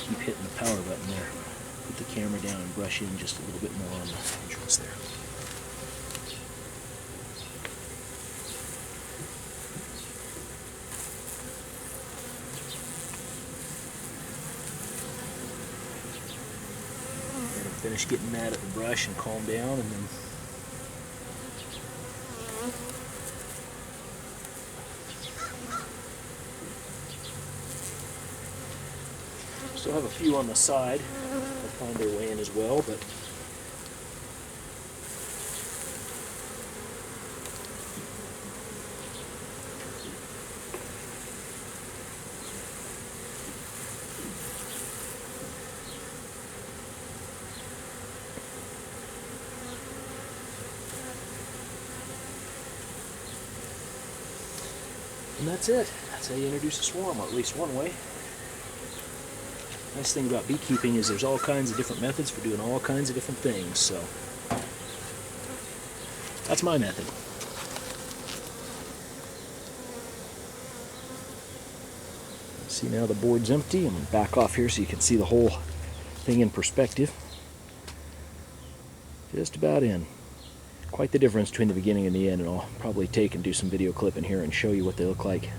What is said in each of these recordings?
keep hitting the power button there. Put the camera down and brush in just a little bit more on the entrance there. Let him finish getting mad at the brush and calm down, and then still have a few on the side. They'll find their way in as well, but and that's it. That's how you introduce a swarm, or at least one way. Nice thing about beekeeping is there's all kinds of different methods for doing all kinds of different things, so that's my method. See, now the board's empty. I'm going to back off here so you can see the whole thing in perspective. Just about in. Quite the difference between the beginning and the end, and I'll probably take and do some video clipping here and show you what they look like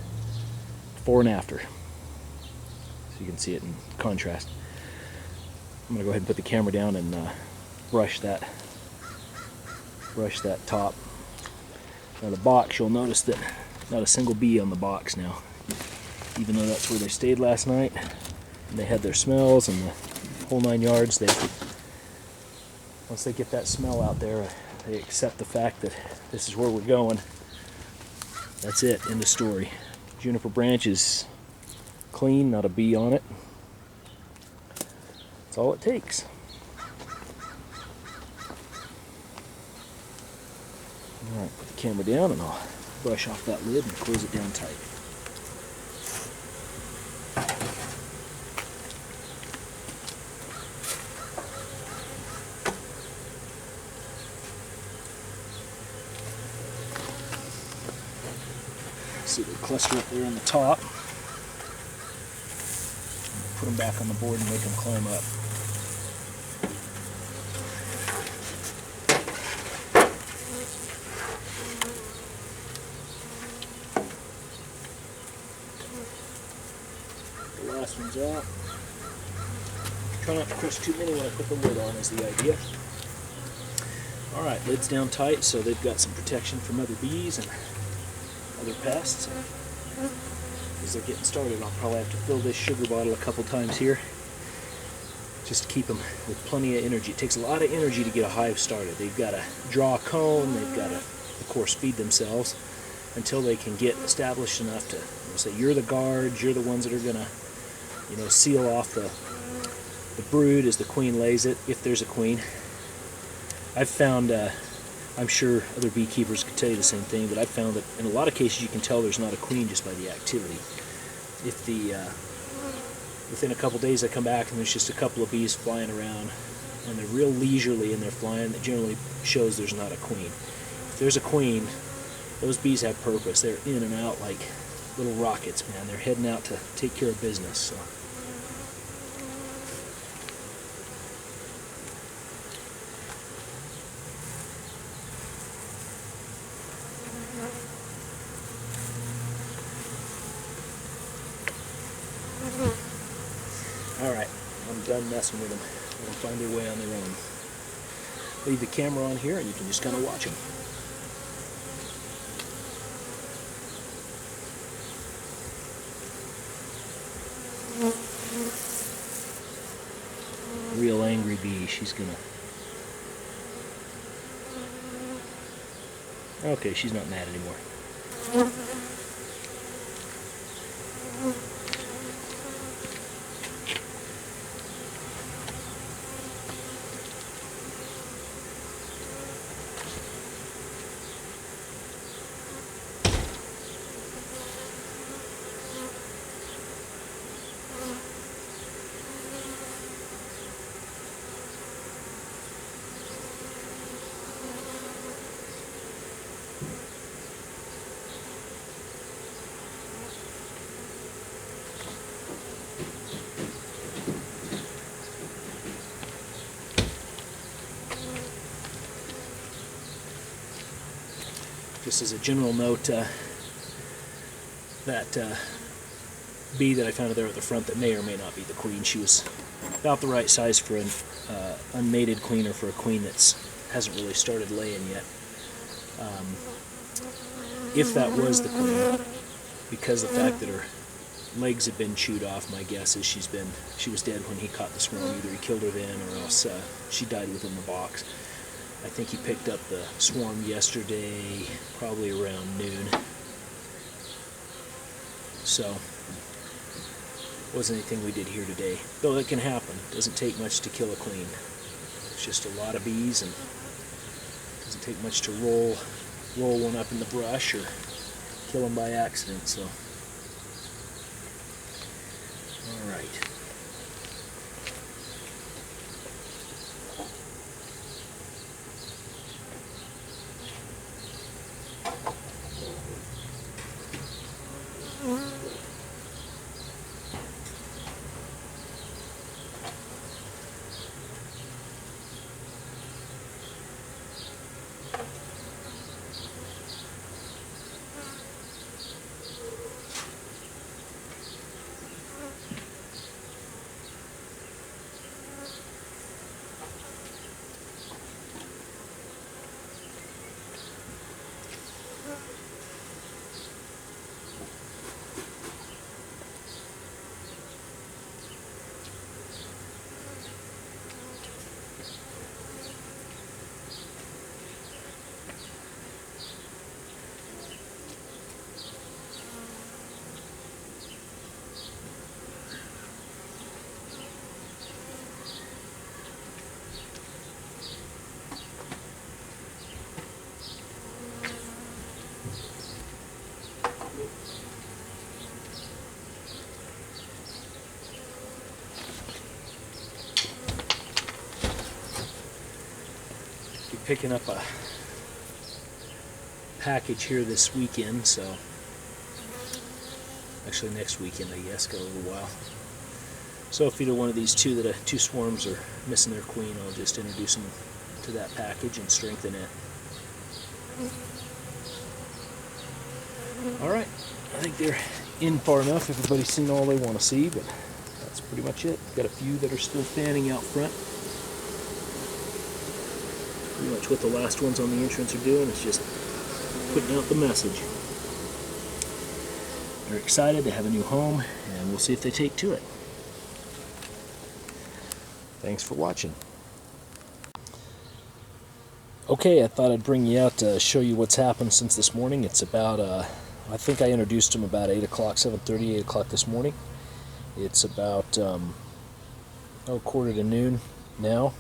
before and after, so you can see it in contrast. I'm going to go ahead and put the camera down and brush that top. Now the box, you'll notice that not a single bee on the box now, even though that's where they stayed last night and they had their smells and the whole 9 yards. Once they get that smell out there, they accept the fact that this is where we're going. That's it, end of story. Juniper branch is clean, not a bee on it. That's all it takes. Alright, put the camera down and I'll brush off that lid and close it down tight. See, they cluster up there on the top. Put them back on the board and make them climb up. The last one's out. Try not to crush too many when I put the lid on is the idea. Alright, lid's down tight so they've got some protection from other bees and other pests. As they're getting started, I'll probably have to fill this sugar bottle a couple times here just to keep them with plenty of energy. It takes a lot of energy to get a hive started. They've got to draw a comb, they've got to, of course, feed themselves until they can get established enough to say, you're the guards, you're the ones that are going to, seal off the brood as the queen lays it, if there's a queen. I've found, I'm sure other beekeepers could tell you the same thing, but I've found that in a lot of cases you can tell there's not a queen just by the activity. If within a couple days I come back and there's just a couple of bees flying around and they're real leisurely and they're flying, that generally shows there's not a queen. If there's a queen, those bees have purpose. They're in and out like little rockets, man. They're heading out to take care of business. So. Alright, I'm done messing with them. They'll find their way on their own. Leave the camera on here and you can just kind of watch them. Real angry bee, she's gonna... Okay, she's not mad anymore. Just as a general note, that bee that I found there at the front that may or may not be the queen, she was about the right size for an unmated queen, or for a queen that hasn't really started laying yet. If that was the queen, because of the fact that her legs had been chewed off, my guess is she was dead when he caught the swarm. Either he killed her then, or else she died within the box. I think he picked up the swarm yesterday, probably around noon. So, wasn't anything we did here today. Though that can happen. Doesn't take much to kill a queen. It's just a lot of bees, and it doesn't take much to roll one up in the brush or kill them by accident. So, all right. Picking up a package here this weekend, so actually next weekend, I guess, got a little while. So if either one of these two swarms are missing their queen, I'll just introduce them to that package and strengthen it. Alright, I think they're in far enough. Everybody's seen all they want to see, but that's pretty much it. Got a few that are still fanning out front. Pretty much what the last ones on the entrance are doing is just putting out the message. They're excited to have a new home, and we'll see if they take to it. Thanks for watching. Okay, I thought I'd bring you out to show you what's happened since this morning. It's about, I think I introduced them about 8 o'clock, 7:30, 8 o'clock this morning. It's about, quarter to noon now.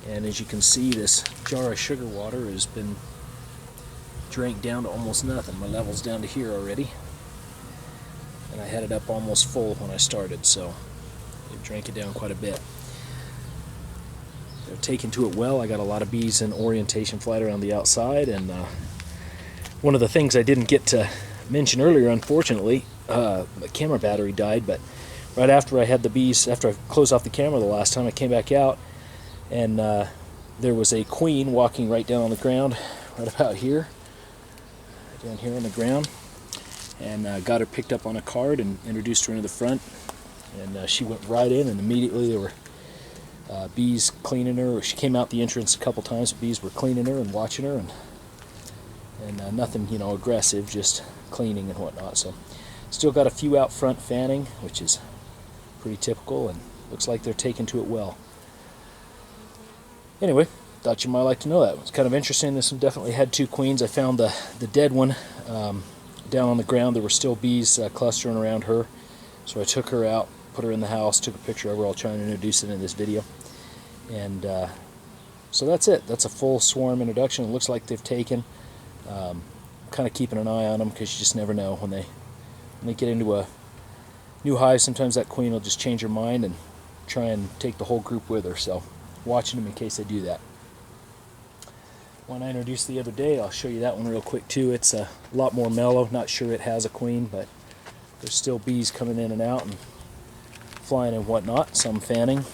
And as you can see, this jar of sugar water has been drank down to almost nothing. My level's down to here already. And I had it up almost full when I started, so it drank it down quite a bit. They're taking to it well. I got a lot of bees in orientation flight around the outside, and one of the things I didn't get to mention earlier, unfortunately, the camera battery died, but right after I had the bees, after I closed off the camera the last time, I came back out, and there was a queen walking right down on the ground, right about here, down here on the ground, and got her picked up on a card and introduced her into the front, and she went right in, and immediately there were bees cleaning her. She came out the entrance a couple times, bees were cleaning her and watching her, and nothing, aggressive, just cleaning and whatnot. So still got a few out front fanning, which is pretty typical, and looks like they're taking to it well. Anyway, thought you might like to know that. It's kind of interesting. This one definitely had two queens. I found the dead one down on the ground. There were still bees clustering around her, so I took her out, put her in the house, took a picture of her. I'll try and introduce it in this video. And so that's it. That's a full swarm introduction. It looks like they've taken. Kind of keeping an eye on them, because you just never know when they get into a new hive. Sometimes that queen will just change her mind and try and take the whole group with her. So watching them in case they do that. One I introduced the other day, I'll show you that one real quick too. It's a lot more mellow. Not sure it has a queen, but there's still bees coming in and out and flying and whatnot. Some fanning,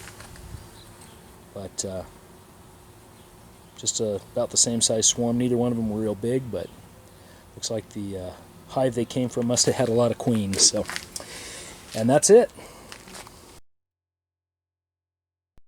but just about the same size swarm. Neither one of them were real big, but Looks like the hive they came from must have had a lot of queens. So, and that's it.